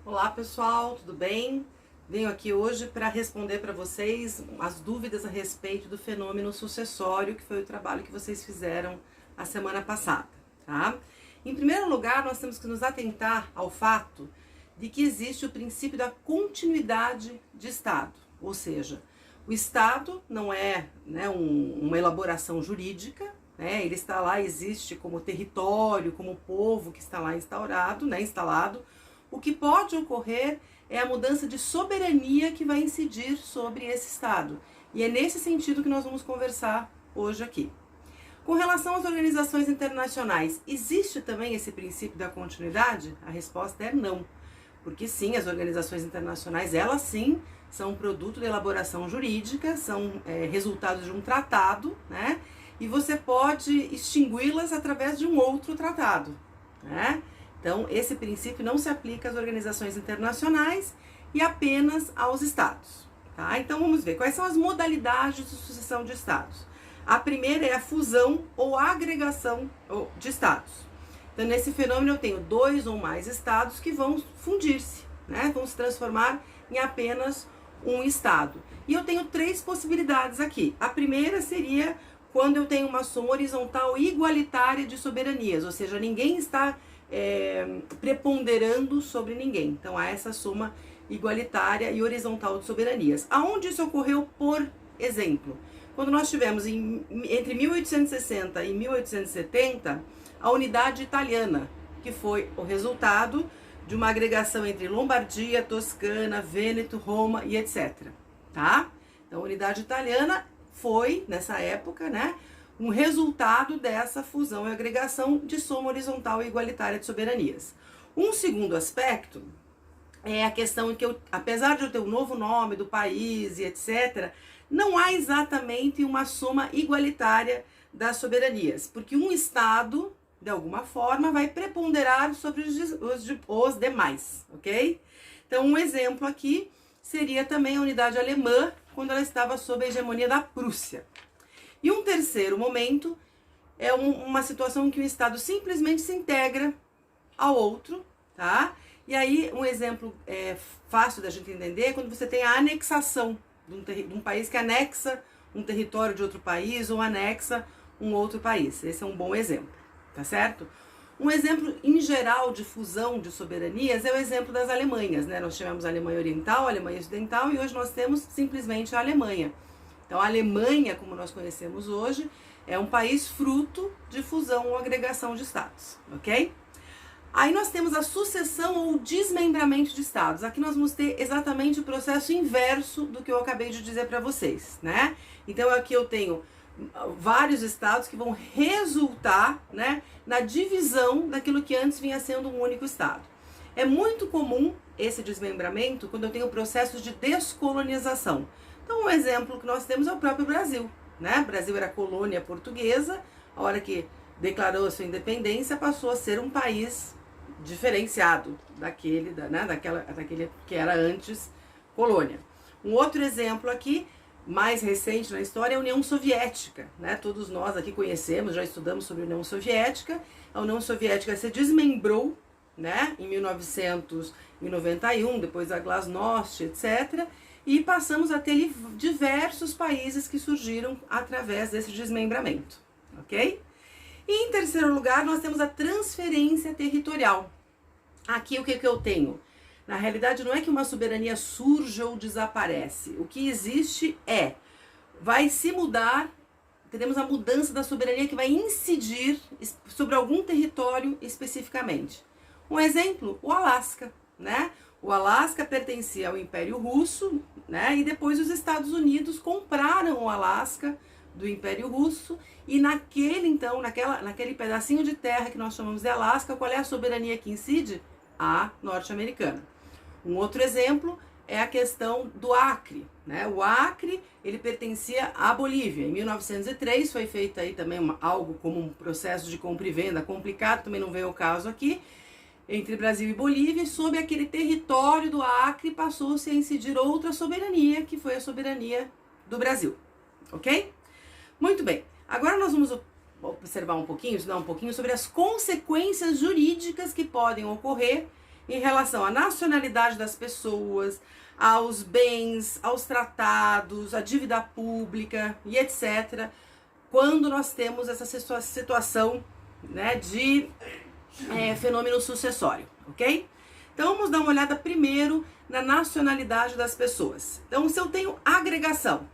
Olá pessoal, tudo bem? Venho aqui hoje para responder para vocês as dúvidas a respeito do fenômeno sucessório, que foi o trabalho que vocês fizeram a semana passada, tá? Em primeiro lugar, nós temos que nos atentar ao fato de que existe o princípio da continuidade de Estado, ou seja, o Estado não é uma elaboração jurídica, ele está lá, existe como território, como povo que está lá instalado. O que pode ocorrer é a mudança de soberania que vai incidir sobre esse Estado. E é nesse sentido que nós vamos conversar hoje aqui. Com relação às organizações internacionais, existe também esse princípio da continuidade? A resposta é não. Porque sim, as organizações internacionais, elas sim, são produto da elaboração jurídica, são resultados de um tratado, né? E você pode extingui-las através de um outro tratado, né? Então, esse princípio não se aplica às organizações internacionais e apenas aos estados, tá? Então, vamos ver quais são as modalidades de sucessão de estados. A primeira é a fusão ou agregação de estados. Então, nesse fenômeno, eu tenho dois ou mais estados que vão fundir-se, né? Vão se transformar em apenas um estado. E eu tenho três possibilidades aqui. A primeira seria quando eu tenho uma soma horizontal igualitária de soberanias, ou seja, ninguém está preponderando sobre ninguém. Então há essa soma igualitária e horizontal de soberanias. Aonde isso ocorreu, por exemplo? Quando nós tivemos entre 1860 e 1870 a unidade italiana, que foi o resultado de uma agregação entre Lombardia, Toscana, Vêneto, Roma e etc. Tá? Então a unidade italiana foi, nessa época, né, um resultado dessa fusão e agregação de soma horizontal e igualitária de soberanias. Um segundo aspecto é a questão que apesar de eu ter um novo nome do país e etc., não há exatamente uma soma igualitária das soberanias, porque um Estado, de alguma forma, vai preponderar sobre os demais, ok? Então, um exemplo aqui seria também a unidade alemã, quando ela estava sob a hegemonia da Prússia. E um terceiro momento é uma situação em que o Estado simplesmente se integra ao outro, tá? E aí, um exemplo fácil da gente entender é quando você tem a anexação de um país que anexa um território de outro país ou anexa um outro país. Esse é um bom exemplo, tá certo? Um exemplo em geral de fusão de soberanias é o exemplo das Alemanhas, né? Nós tivemos a Alemanha Oriental, a Alemanha Ocidental e hoje nós temos simplesmente a Alemanha. Então, a Alemanha, como nós conhecemos hoje, é um país fruto de fusão ou agregação de estados, ok? Aí nós temos a sucessão ou desmembramento de estados. Aqui nós vamos ter exatamente o processo inverso do que eu acabei de dizer para vocês, né? Então, aqui eu tenho vários estados que vão resultar, né, na divisão daquilo que antes vinha sendo um único estado. É muito comum esse desmembramento quando eu tenho processos de descolonização. Então, um exemplo que nós temos é o próprio Brasil, né? O Brasil era colônia portuguesa, a hora que declarou a sua independência, passou a ser um país diferenciado daquele que era antes colônia. Um outro exemplo aqui, mais recente na história, é a União Soviética, né? Todos nós aqui conhecemos, já estudamos sobre a União Soviética. A União Soviética se desmembrou, né, em 1991, depois da Glasnost, etc., e passamos a ter diversos países que surgiram através desse desmembramento, ok? E em terceiro lugar, nós temos a transferência territorial. Aqui o que eu tenho? Na realidade, não é que uma soberania surge ou desaparece. O que existe vai se mudar, teremos a mudança da soberania que vai incidir sobre algum território especificamente. Um exemplo, o Alasca, né? O Alasca pertencia ao Império Russo, né? E depois os Estados Unidos compraram o Alasca do Império Russo e naquele pedacinho de terra que nós chamamos de Alasca, qual é a soberania que incide? A norte-americana. Um outro exemplo é a questão do Acre, né? O Acre, ele pertencia à Bolívia. Em 1903 foi feito aí também algo como um processo de compra e venda complicado, também não veio ao caso aqui, entre Brasil e Bolívia, e sob aquele território do Acre passou-se a incidir outra soberania, que foi a soberania do Brasil, ok? Muito bem, agora nós vamos observar estudar um pouquinho sobre as consequências jurídicas que podem ocorrer em relação à nacionalidade das pessoas, aos bens, aos tratados, à dívida pública e etc., quando nós temos essa situação, né, de fenômeno sucessório, ok? Então vamos dar uma olhada primeiro na nacionalidade das pessoas. Então, se eu tenho agregação,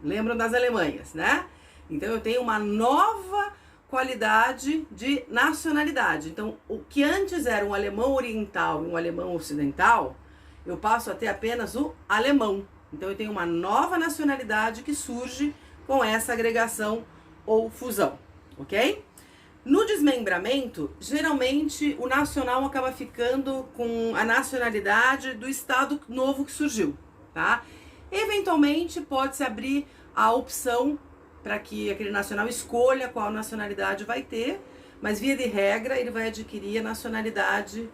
lembram das Alemanhas, né? Então eu tenho uma nova qualidade de nacionalidade. Então, o que antes era um alemão oriental e um alemão ocidental, eu passo a ter apenas o alemão. Então eu tenho uma nova nacionalidade que surge com essa agregação ou fusão, ok? No desmembramento, geralmente o nacional acaba ficando com a nacionalidade do estado novo que surgiu, tá? Eventualmente pode-se abrir a opção para que aquele nacional escolha qual nacionalidade vai ter, mas via de regra ele vai adquirir a nacionalidade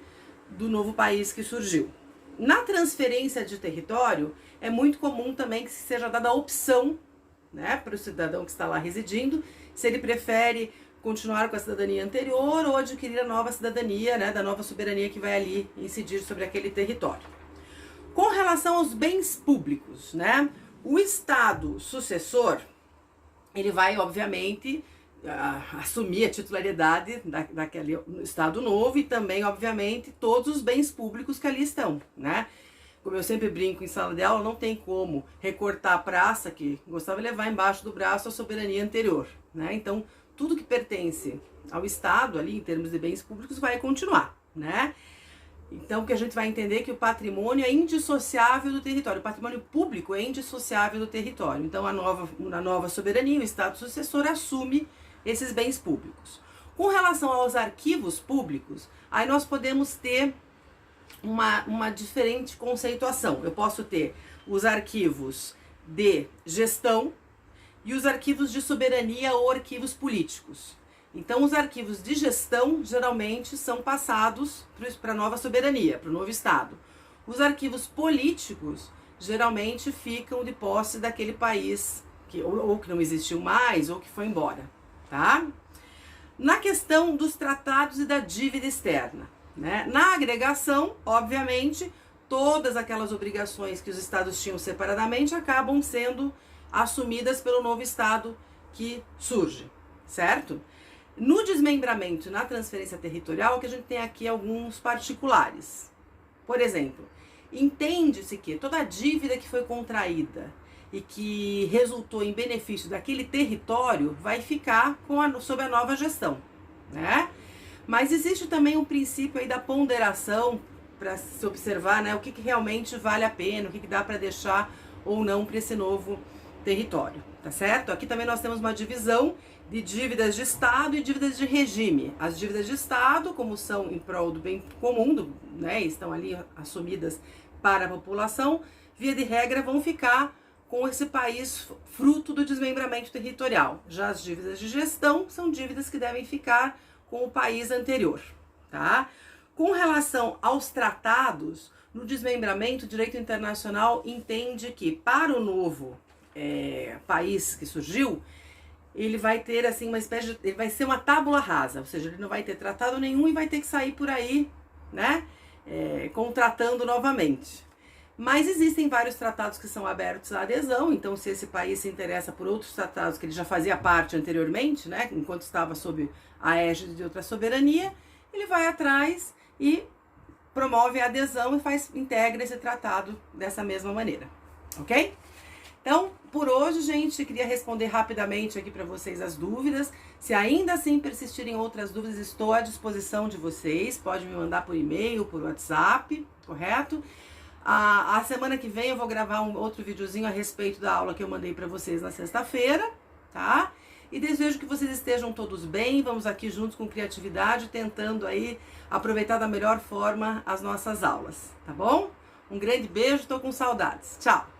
do novo país que surgiu. Na transferência de território, é muito comum também que seja dada a opção, né, para o cidadão que está lá residindo, se ele prefere continuar com a cidadania anterior ou adquirir a nova cidadania, né, da nova soberania que vai ali incidir sobre aquele território. Com relação aos bens públicos, né, o Estado sucessor, ele vai, obviamente, assumir a titularidade daquele Estado novo e também, obviamente, todos os bens públicos que ali estão, né? Como eu sempre brinco em sala de aula, não tem como recortar a praça que gostava de levar embaixo do braço a soberania anterior, né? Então, tudo que pertence ao Estado ali, em termos de bens públicos, vai continuar, né? Então, que a gente vai entender que o patrimônio é indissociável do território. O patrimônio público é indissociável do território. Então, a nova soberania, o Estado sucessor, assume esses bens públicos. Com relação aos arquivos públicos, aí nós podemos ter uma diferente conceituação. Eu posso ter os arquivos de gestão e os arquivos de soberania ou arquivos políticos. Então, os arquivos de gestão geralmente são passados para a nova soberania, para o novo Estado. Os arquivos políticos geralmente ficam de posse daquele país que ou que não existiu mais ou que foi embora, tá? Na questão dos tratados e da dívida externa, né? Na agregação, obviamente, todas aquelas obrigações que os estados tinham separadamente acabam sendo assumidas pelo novo Estado que surge, certo? No desmembramento e na transferência territorial, que a gente tem aqui alguns particulares. Por exemplo, entende-se que toda a dívida que foi contraída e que resultou em benefício daquele território vai ficar sob a nova gestão, né? Mas existe também um princípio aí da ponderação para se observar, né, o que realmente vale a pena, o que dá para deixar ou não para esse novo território, tá certo? Aqui também nós temos uma divisão de dívidas de Estado e dívidas de regime. As dívidas de Estado, como são em prol do bem comum, né, estão ali assumidas para a população, via de regra vão ficar com esse país fruto do desmembramento territorial. Já as dívidas de gestão são dívidas que devem ficar com o país anterior, tá? Com relação aos tratados, no desmembramento, o direito internacional entende que para o novo país que surgiu, ele vai ter assim uma espécie de, ele vai ser uma tábula rasa, ou seja, ele não vai ter tratado nenhum e vai ter que sair por aí, né, contratando novamente. Mas existem vários tratados que são abertos à adesão, então se esse país se interessa por outros tratados que ele já fazia parte anteriormente, né, enquanto estava sob a égide de outra soberania, ele vai atrás e promove a adesão e integra esse tratado dessa mesma maneira, ok? Então, por hoje, gente, queria responder rapidamente aqui para vocês as dúvidas. Se ainda assim persistirem outras dúvidas, estou à disposição de vocês. Pode me mandar por e-mail, por WhatsApp, correto? A semana que vem eu vou gravar um outro videozinho a respeito da aula que eu mandei para vocês na sexta-feira, tá? E desejo que vocês estejam todos bem. Vamos aqui juntos com criatividade, tentando aí aproveitar da melhor forma as nossas aulas, tá bom? Um grande beijo, tô com saudades. Tchau!